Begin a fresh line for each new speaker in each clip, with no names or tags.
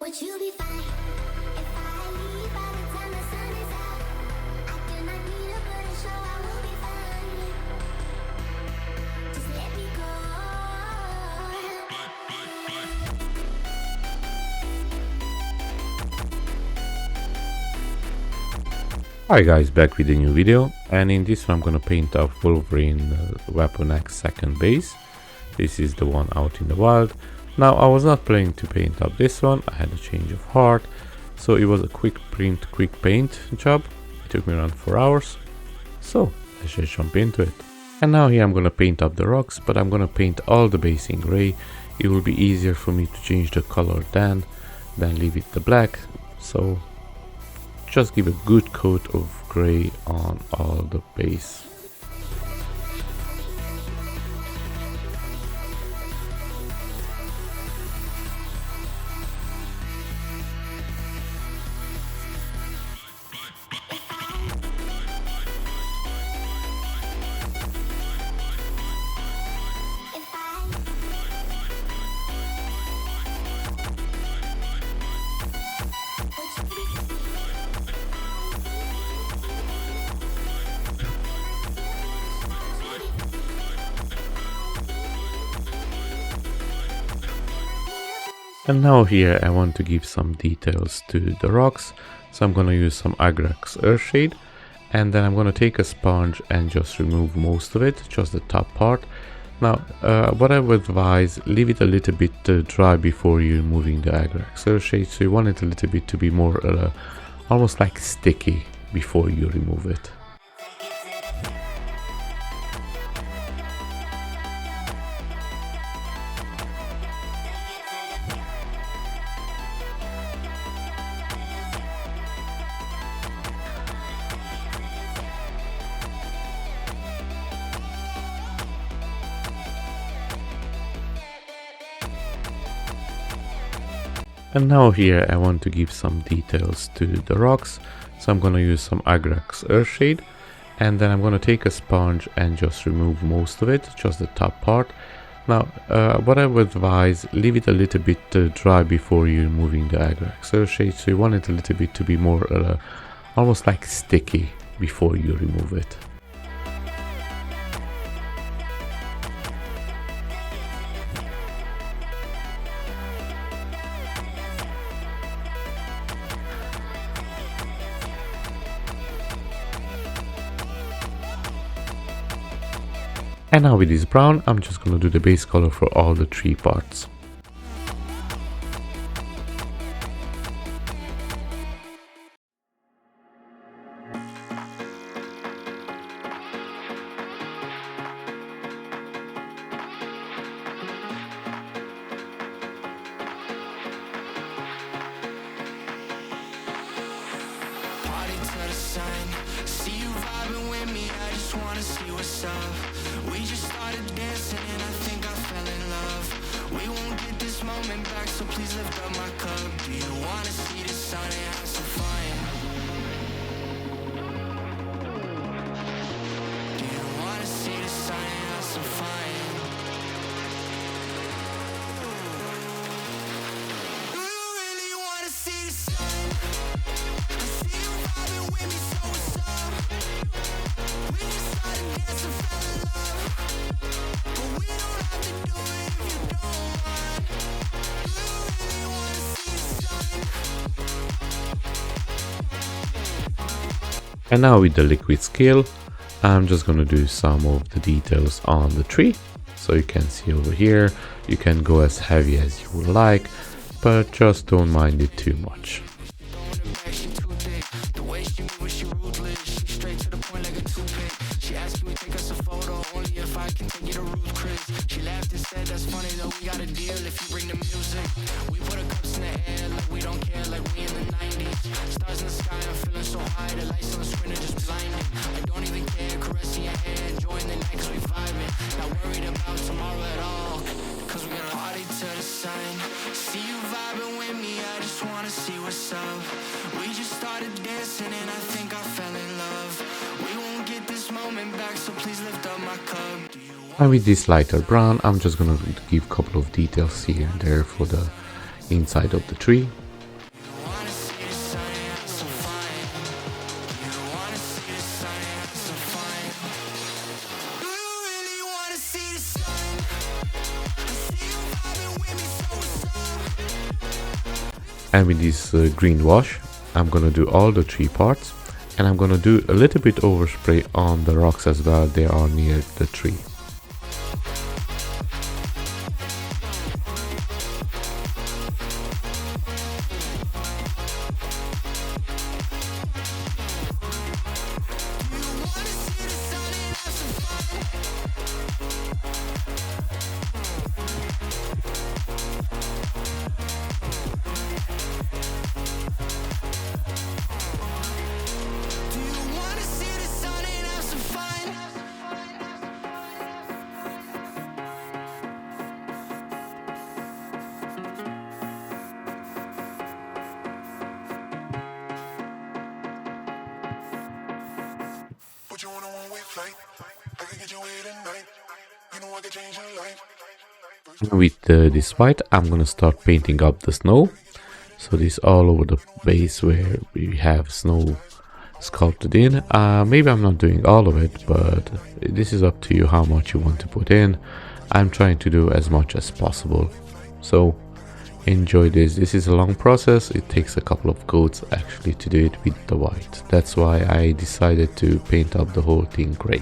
Would you be fine if I leave by the time the sun is out? I do not need a burden, so I will be fine. Just let me go.
Hi guys, back with a new video, and in this one I'm gonna paint up Wolverine Weapon X second base. This is the one out in the wild. Now I was not planning to paint up this one, I had a change of heart, so it was a quick print, quick paint job. It took me around 4 hours, so let's just jump into it. And now here I'm gonna paint up the rocks, but I'm gonna paint all the base in gray. It will be easier for me to change the color than leave it the black, so just give a good coat of gray on all the base. And now here I want to give some details to the rocks, so I'm gonna use some Agrax Earthshade, and then I'm gonna take a sponge and just remove most of it, just the top part. Now what I would advise, leave it a little bit dry before you're removing the Agrax Earthshade, so you want it a little bit to be more almost like sticky before you remove it. And now here I want to give some details to the rocks, so I'm gonna use some Agrax Earthshade, and then I'm gonna take a sponge and just remove most of it, just the top part. Now what I would advise, leave it a little bit dry before you're removing the Agrax Earthshade, so you want it a little bit to be more almost like sticky before you remove it. And now with this brown, I'm just gonna do the base color for all the 3 parts.
See you vibing with me, I just wanna see what's up. We just started dancing and I think I fell in love. We won't get this moment back, so please lift up my cup. Do you wanna see the sun and have some fun? Do you wanna see the sun and have some fun? Do you really wanna see the sun? I see you vibing with me, so what's up? We just started dancing, fell in love, but we don't have to do it if you don't mind. Do you really wanna see the sun?
And now with the liquid scale, I'm just gonna do some of the details on the tree. So you can see over here, you can go as heavy as you would like, but just don't mind it too much.
She too thick. The way she moves, she ruthless. She straight to the point like a toothpick. She asked me to take us a photo, only if I can take you to Ruth Chris. She laughed and said, that's funny though, we got a deal if you bring the music. We put our cups in the air like we don't care, like we in the 90s. Stars in the sky, I'm feeling so high, the lights on the screen are just blinding. I don't even care, caressing your hair, enjoying the night cause we vibing. Not worried about tomorrow at all, cause we gonna party to the sun. See you vibing with me, I just wanna see what's up. We just started dancing and I think I fell in love. We won't get this moment back, so please lift up my cup. Do you
And with this lighter brown, I'm just gonna give a couple of details here and there for the inside of the tree. And with this green wash, I'm gonna do all the three parts, and I'm gonna do a little bit overspray on the rocks as well. They are near the tree.
Put you on a one-way flight. I can get you away tonight. You know I can change your life.
With this white, I'm gonna start painting up the snow. So this all over the base where we have snow sculpted in. Maybe I'm not doing all of it, but this is up to you how much you want to put in. I'm trying to do as much as possible. So enjoy this. This is a long process. It takes a couple of coats actually to do it with the white. That's why I decided to paint up the whole thing gray.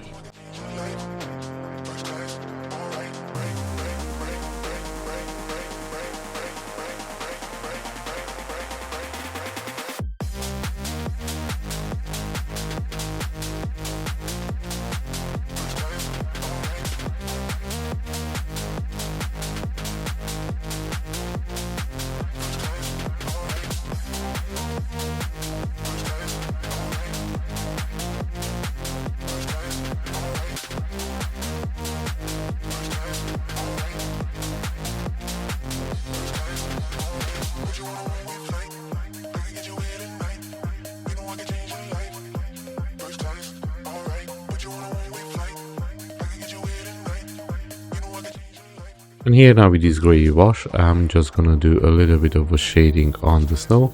And here now with this gray wash, I'm just gonna do a little bit of a shading on the snow,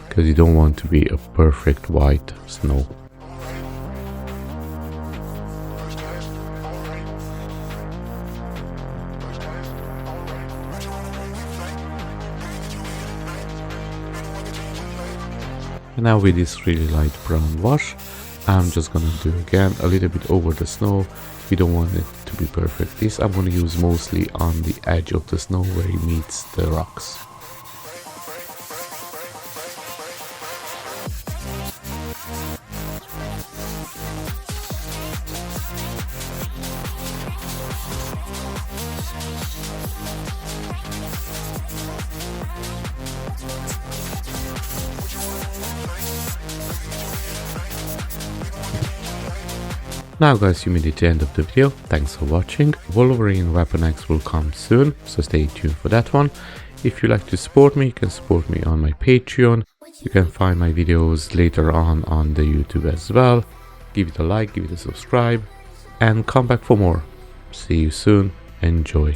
because you don't want to be a perfect white snow. And now with this really light brown wash, I'm just gonna do again a little bit over the snow. We don't want it to be perfect. This I'm gonna use mostly on the edge of the snow where it meets the rocks. Now guys, you made it to the end of the video. Thanks for watching. Wolverine Weapon X will come soon, so stay tuned for that one. If you like to support me, you can support me on my Patreon. You can find my videos later on the YouTube as well. Give it a like, give it a subscribe, and come back for more. See you soon. Enjoy.